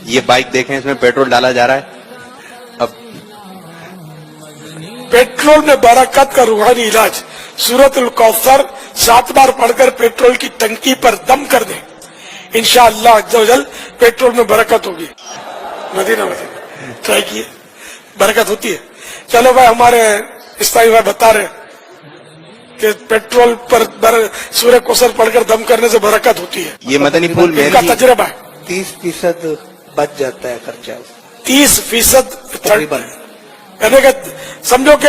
یہ بائک دیکھیں اس میں پیٹرول ڈالا جا رہا ہے. اب پیٹرول میں برکت کا روحانی علاج سورۃ الکوثر 7 بار پڑھ کر پیٹرول کی ٹنکی پر دم کر دیں، انشاءاللہ عز و جل پیٹرول میں برکت ہوگی. مدینہ ٹرائی کیے، برکت ہوتی ہے. چلو بھائی، ہمارے اسلامی بھائی بتا رہے کہ پیٹرول پر سورہ کوثر پڑھ کر دم کرنے سے برکت ہوتی ہے. یہ مدنی پھول ان کا تجربہ ہے. 30% بچ جاتا ہے خرچہ 30% تقریباً. یعنی کہ سمجھو کہ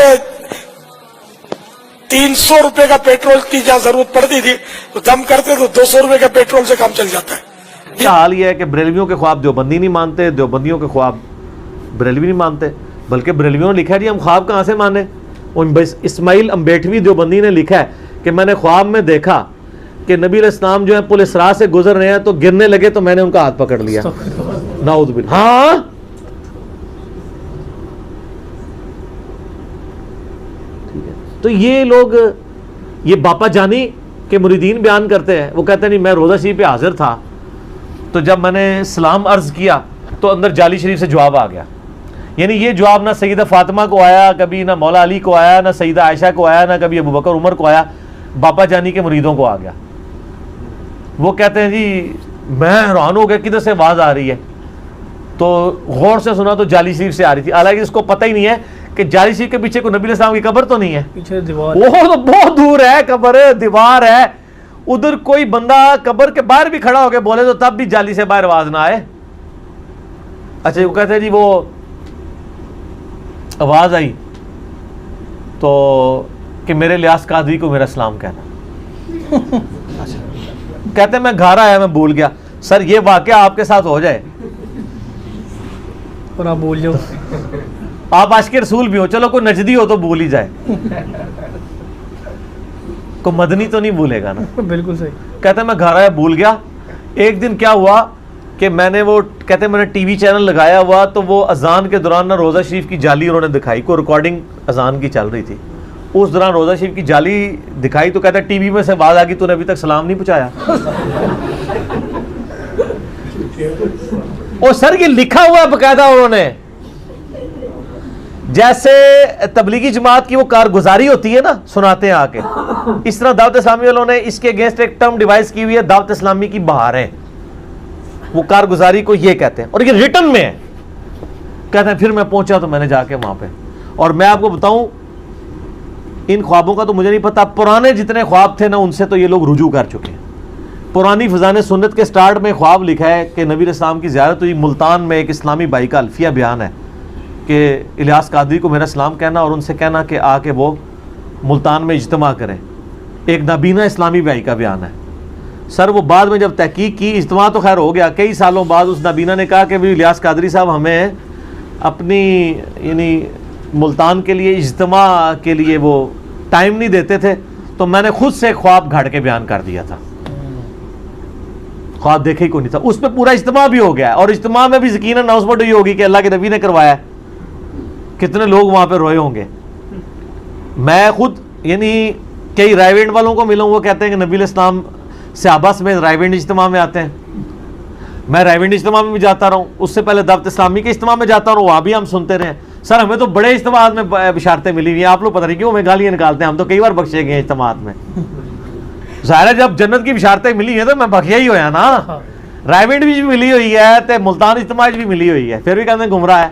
300 روپے کا پیٹرول کی جہاں ضرورت پڑتی تھی تو دم کرتے تو 200 روپے کا پیٹرول سے کام چل جاتا ہے. حال یہ ہے کہ بریلویوں کے خواب دیوبندی نہیں مانتے، دیوبندیوں کے خواب بریلوی نہیں مانتے، بلکہ بریلویوں نے لکھا ہے جی ہم خواب کہاں سے مانے. اسماعیل امبیٹوی دیوبندی نے لکھا ہے کہ میں نے خواب میں دیکھا کہ نبی علیہ السلام جو ہے پل اسراء سے گزر رہے ہیں تو گرنے لگے تو میں نے ان کا ہاتھ پکڑ لیا. نعوذ باللہ. ہاں تو یہ لوگ، یہ باپا جانی کے مریدین بیان کرتے ہیں، وہ کہتے ہیں نہیں میں روزہ شریف پہ حاضر تھا تو جب میں نے سلام عرض کیا تو اندر جعلی شریف سے جواب آ گیا. یعنی یہ جواب نہ سیدہ فاطمہ کو آیا کبھی، نہ مولا علی کو آیا، نہ سیدہ عائشہ کو آیا، نہ کبھی ابو بکر عمر کو آیا، باپا جانی کے مریدوں کو آ گیا. وہ کہتے ہیں جی میں حیران ہو گیا کدھر سے آواز آ رہی ہے، تو غور سے سنا تو جعلی شریف سے آ رہی تھی. حالانکہ اس کو پتہ ہی نہیں ہے کہ جعلی شریف کے پیچھے کوئی نبی علیہ السلام کی قبر تو نہیں ہے، پیچھے دیوار، وہ تو بہت دور ہے، قبر دیوار ہے ادھر. کوئی بندہ قبر کے باہر بھی کھڑا ہو کے بولے تو تب بھی جعلی سے باہر آواز نہ آئے. اچھا وہ کہتے ہیں جی وہ آواز آئی تو کہ میرے الیاس قادری کو میرا سلام کہنا. کہتے ہیں میں گھر آیا میں بھول گیا. سر یہ واقعہ آپ کے ساتھ ہو جائے اور آپ بول جاؤ، آپ عاشق رسول بھی ہو، چلو کوئی نجدی ہو تو بھول ہی جائے، کوئی مدنی تو نہیں بھولے گا نا. بالکل صحیح. کہتے ہیں میں گھر آیا بھول گیا. ایک دن کیا ہوا کہ میں نے وہ کہتے ہیں میں نے ٹی وی چینل لگایا ہوا تو وہ اذان کے دوران نا روزہ شریف کی جعلی انہوں نے دکھائی، کوئی ریکارڈنگ اذان کی چل رہی تھی، اس دوران روزہ شریف کی جعلی دکھائی تو کہتا ہے ٹی وی میں سے آواز آ گئی تو نے ابھی تک سلام نہیں پہنچایا. اور سر یہ لکھا ہوا ہے باقاعدہ انہوں نے، جیسے تبلیغی جماعت کی وہ کارگزاری ہوتی ہے نا سناتے ہیں آ کے، اس طرح دعوت اسلامی والوں نے اس کے اگینسٹ ایک ٹرم ڈیوائز کی ہوئی ہے، دعوت اسلامی کی بہاریں. وہ کارگزاری کو یہ کہتے ہیں اور یہ ریٹن میں ہے. کہتے ہیں پھر میں پہنچا تو میں نے جا کے وہاں پہ، اور میں آپ کو بتاؤں ان خوابوں کا تو مجھے نہیں پتا، پرانے جتنے خواب تھے نا ان سے تو یہ لوگ رجوع کر چکے ہیں. پرانی فضان سنت کے سٹارٹ میں خواب لکھا ہے کہ نبی علیہ السلام کی زیارت ہوئی ملتان میں. ایک اسلامی بھائی کا الفیہ بیان ہے کہ الیاس قادری کو میرا سلام کہنا اور ان سے کہنا کہ آ کے وہ ملتان میں اجتماع کریں. ایک نابینا اسلامی بھائی کا بیان ہے. سر وہ بعد میں جب تحقیق کی، اجتماع تو خیر ہو گیا، کئی سالوں بعد اس نابینا نے کہا کہ الیاس قادری صاحب ہمیں اپنی یعنی ملتان کے لیے اجتماع کے لیے وہ ٹائم نہیں دیتے تھے تو میں نے خود سے خواب گھڑ کے بیان کر دیا تھا. خواب دیکھے ہی کوئی نہیں تھا، اس پہ پورا اجتماع بھی ہو گیا ہے، اور اجتماع میں بھی یقیناً اناؤنسمنٹ ہوئی ہوگی کہ اللہ کے نبی نے کروایا ہے. کتنے لوگ وہاں پہ روئے ہوں گے. میں خود یعنی کئی رائے وینڈ والوں کو ملا ہوں، وہ کہتے ہیں کہ نبی علیہ السلام صحابہ سمیت رائے وینڈ اجتماع میں آتے ہیں. میں رائے وینڈ اجتماع میں بھی جاتا رہا ہوں، اس سے پہلے دعوت اسلامی کے اجتماع میں جاتا رہا ہوں، وہاں بھی ہم سنتے رہے. سر ہمیں تو بڑے اجتماعات میں بشارتیں ملی ہوئی ہیں، آپ لوگ پتہ نہیں کیوں ہمیں گالیاں نکالتے ہیں، ہم تو کئی بار بخشے گئے ہیں اجتماعات میں. ظاہر ہے جب جنت کی بشارتیں ملی ہیں تو میں بخیا ہی ہویا نا. رائے وینڈ بھی ملی ہوئی ہے تے ملتان اجتماع بھی ملی ہوئی ہے، پھر بھی کہتے ہیں گمراہ ہے.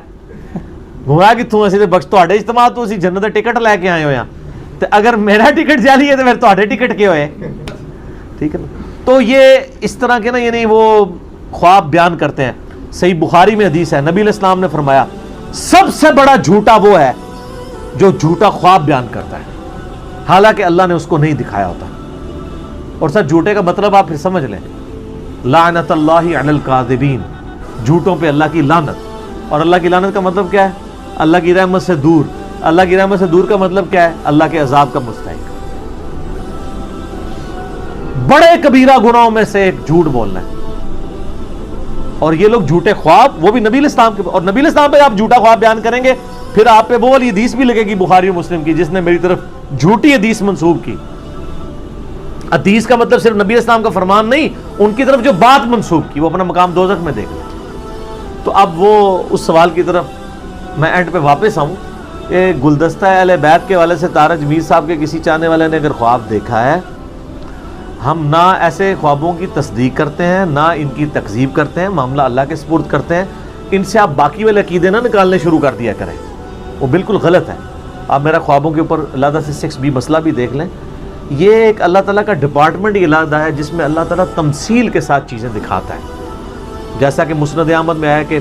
گمراہ کتوں اسی تے بخش تواڈے اجتماع تو اسی جنت دے ٹکٹ لے کے آئے ہویا، تے اگر میرا ٹکٹ جعلی ہے تو پھر تواڈے ٹکٹ کیوں ہوئے. ٹھیک ہے نا. تو یہ اس طرح کے نا یعنی وہ خواب بیان کرتے ہیں. صحیح بخاری میں حدیث ہے، نبی علیہ السلام نے فرمایا سب سے بڑا جھوٹا وہ ہے جو جھوٹا خواب بیان کرتا ہے حالانکہ اللہ نے اس کو نہیں دکھایا ہوتا. اور سر جھوٹے کا مطلب آپ پھر سمجھ لیں، لعنت اللہ علی الکاذبین، جھوٹوں پہ اللہ کی لعنت. اور اللہ کی لعنت کا مطلب کیا ہے؟ اللہ کی رحمت سے دور. اللہ کی رحمت سے دور کا مطلب کیا ہے؟ اللہ کے عذاب کا مستحق. بڑے کبیرہ گناہوں میں سے ایک جھوٹ بولنا ہے. اور یہ لوگ جھوٹے خواب، وہ بھی نبی علیہ السلام کے، اور نبی علیہ السلام پہ آپ جھوٹا خواب بیان کریں گے پھر آپ پہ وہ والی حدیث بھی لگے گی بخاری و مسلم کی جس نے میری طرف جھوٹی حدیث منسوب کی. حدیث کا مطلب صرف نبی علیہ السلام کا فرمان نہیں، ان کی طرف جو بات منسوب کی وہ اپنا مقام دوزخ میں دیکھ لیں. تو اب وہ اس سوال کی طرف میں اینڈ پہ واپس آؤں کہ گلدستہ اہل بیت کے والے سے تارج میر صاحب کے کسی چاہنے والے نے اگر خواب دیکھا ہے، ہم نہ ایسے خوابوں کی تصدیق کرتے ہیں، نہ ان کی تکذیب کرتے ہیں، معاملہ اللہ کے سپرد کرتے ہیں. ان سے آپ باقی والے عقیدے نہ نکالنے شروع کر دیا کریں، وہ بالکل غلط ہے. آپ میرا خوابوں کے اوپر علیحدہ سے 6B مسئلہ بھی دیکھ لیں. یہ ایک اللہ تعالیٰ کا ڈپارٹمنٹ ہی علیحدہ ہے جس میں اللہ تعالیٰ تمثیل کے ساتھ چیزیں دکھاتا ہے. جیسا کہ مسند احمد میں آیا کہ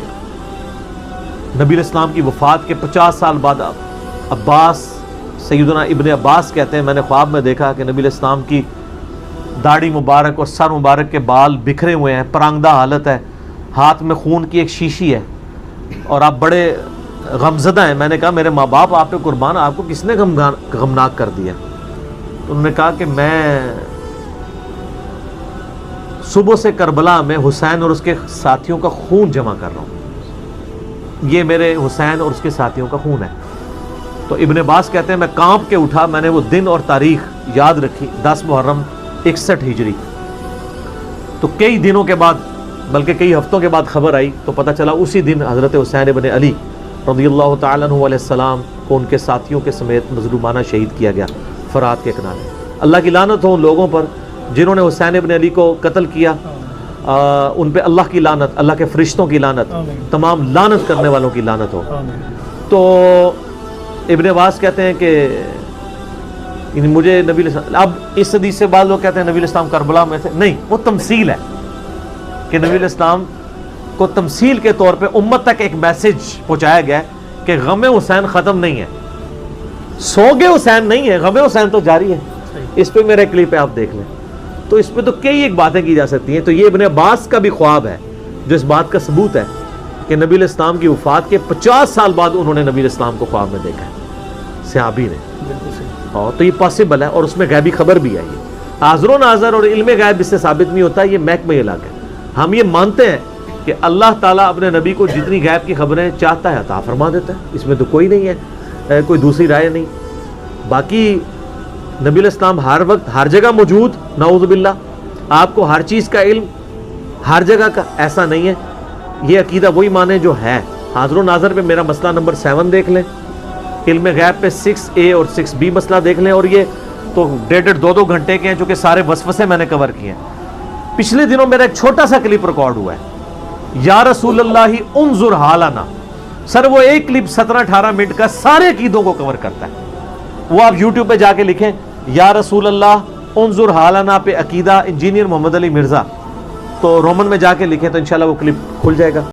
نبی علیہ السلام کی وفات کے 50 سال بعد عباس، سیدنا ابن عباس کہتے ہیں میں نے خواب میں دیکھا کہ نبی علیہ السلام کی داڑھی مبارک اور سر مبارک کے بال بکھرے ہوئے ہیں، پرانگدہ حالت ہے، ہاتھ میں خون کی ایک شیشی ہے اور آپ بڑے غمزدہ ہیں. میں نے کہا میرے ماں باپ آپ پہ قربان، آپ کو کس نے غمناک کر دیا؟ تو انہوں نے کہا کہ میں صبح سے کربلا میں حسین اور اس کے ساتھیوں کا خون جمع کر رہا ہوں، یہ میرے حسین اور اس کے ساتھیوں کا خون ہے. تو ابن عباس کہتے ہیں میں کانپ کے اٹھا، میں نے وہ دن اور تاریخ یاد رکھی، 10 محرم 61 ہجری. تو کئی دنوں کے بعد، بلکہ کئی ہفتوں کے بعد خبر آئی تو پتہ چلا اسی دن حضرت حسین ابن علی رضی اللہ تعالیٰ عنہ علیہ السلام کو ان کے ساتھیوں کے سمیت مظلومانہ شہید کیا گیا فرات کے کنارے. اللہ کی لعنت ہو ان لوگوں پر جنہوں نے حسین ابن علی کو قتل کیا، ان پہ اللہ کی لعنت، اللہ کے فرشتوں کی لعنت، تمام لعنت کرنے والوں کی لعنت ہو. تو ابن عباس کہتے ہیں کہ مجھے نبی علیہ السلام، اب اس حدیث سے بعد لوگ کہتے ہیں نبی علیہ السلام کربلا میں تھے، نہیں، وہ تمثیل ہے کہ نبی علیہ السلام کو تمثیل کے طور پہ امت تک ایک میسج پہنچایا گیا ہے کہ غم حسین ختم نہیں ہے، سوگے حسین نہیں ہے، غم حسین تو جاری ہے. اس پہ میرا کلپ ہے، آپ دیکھ لیں. تو اس پہ تو کئی ایک باتیں کی جا سکتی ہیں. تو یہ ابن عباس کا بھی خواب ہے جو اس بات کا ثبوت ہے کہ نبی علیہ السلام کی وفات کے 50 سال بعد انہوں نے نبی علیہ السلام کو خواب میں دیکھا ہے، صحابی نے. اور تو یہ پاسبل ہے، اور اس میں غیبی خبر بھی آئی ہے. حاضر و ناظر اور علم غیب اس سے ثابت نہیں ہوتا، یہ محکمہ الگ ہے. ہم یہ مانتے ہیں کہ اللہ تعالیٰ اپنے نبی کو جتنی غیب کی خبریں چاہتا ہے عطا فرما دیتا ہے، اس میں تو کوئی نہیں ہے، کوئی دوسری رائے نہیں. باقی نبی علیہ السلام ہر وقت ہر جگہ موجود، نعوذ باللہ. آپ کو ہر چیز کا علم ہر جگہ کا ایسا نہیں ہے. یہ عقیدہ وہی مانے جو ہے. حاضر و ناظر پہ میرا مسئلہ نمبر 7 دیکھ لیں، علم غیب پہ 6A اور 6B مسئلہ دیکھ لیں. اور یہ تو 1.5-2 گھنٹے کے ہیں جو کہ سارے وسوسے میں نے کور کیے ہیں. پچھلے دنوں میرا ایک چھوٹا سا کلپ ریکارڈ ہوا ہے، یا رسول اللہ انظر حالنا. سر وہ ایک کلپ 17-18 منٹ کا سارے عقیدوں کو کور کرتا ہے. وہ آپ یوٹیوب پہ جا کے لکھیں یا رسول اللہ انظر حالنا پہ عقیدہ انجینئر محمد علی مرزا، تو رومن میں جا کے لکھیں تو انشاءاللہ وہ کلپ کھل جائے گا.